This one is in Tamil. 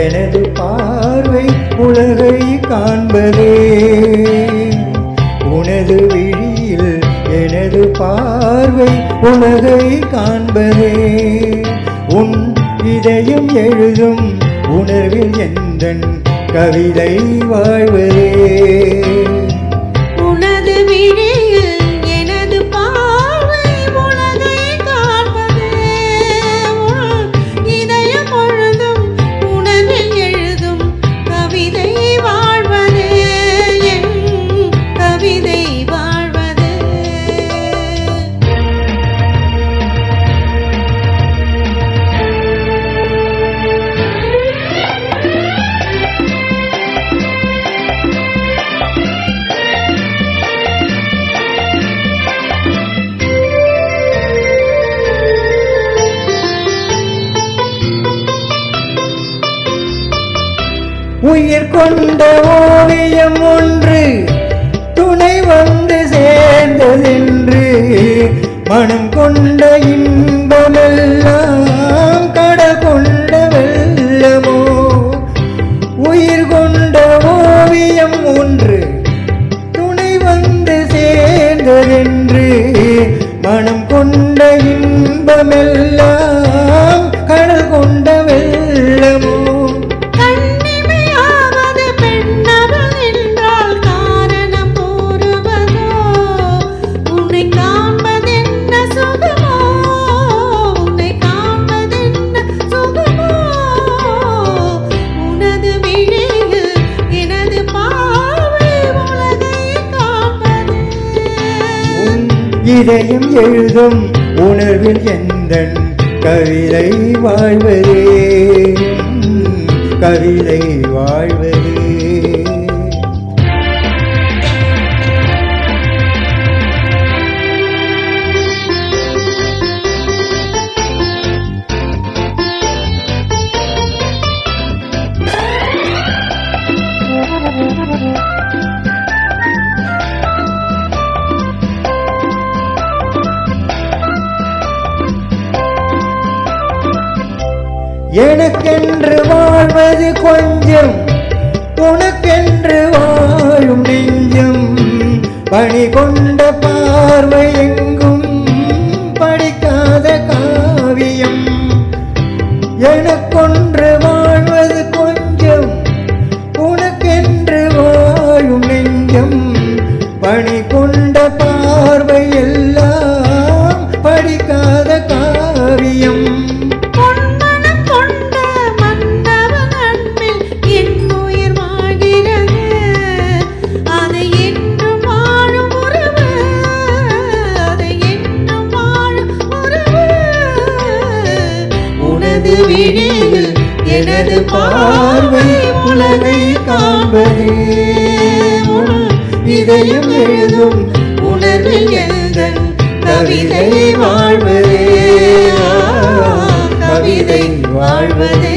எனது பார்வை உலகை காண்பதே, உனது விழியில் எனது பார்வை உலகை காண்பதே, உன் இதயம் எழுதும் உணர்வில் எந்தன் கவிதை வாழ்வதே. உனது விழியில் எனது பார்வை உலகை காண்பதே, உன் இதயம் எழுதும் உணர்வில் எழுதும் கவிதை வாழ்வதே, என் கவிதை வாழ்வதே. உயிர் கொண்ட ஓவியம் ஒன்று துணை வந்து சேர்ந்ததென்று, மனம் கொண்ட இன்பமெல்லாம் கடல் கொண்ட வெள்ளமோ. உயிர் கொண்ட ஓவியம் ஒன்று துணை வந்து சேர்ந்ததென்று, மனம் கொண்ட இன்பமெல்லாம் கடல் கொண்ட வெள்ளமோ. இதயம் எழுதும் உணர்வில் எந்தன் கவிதை வாழ்வதே, கவிதை வாழ்வதே. எனக்கென்று வாழ்வது கொஞ்சம், உனக்கென்று வாழும் நெஞ்சம், பணி கொண்ட பார்வை எங்கும் படிக்காத காவியம். எனக்கொன்று வாழ்வது கொஞ்சம், உனக்கென்று வாழும் நெஞ்சம், பணி கொண்ட பார்வை எல்லாம் படிக்காத காவியம். விழியில் எனது பார்வை உலகை காண்பதே, இதயம் எழுதும் உணர்வில் எந்தன் கவிதை வாழ்வதே, கவிதை வாழ்வதே.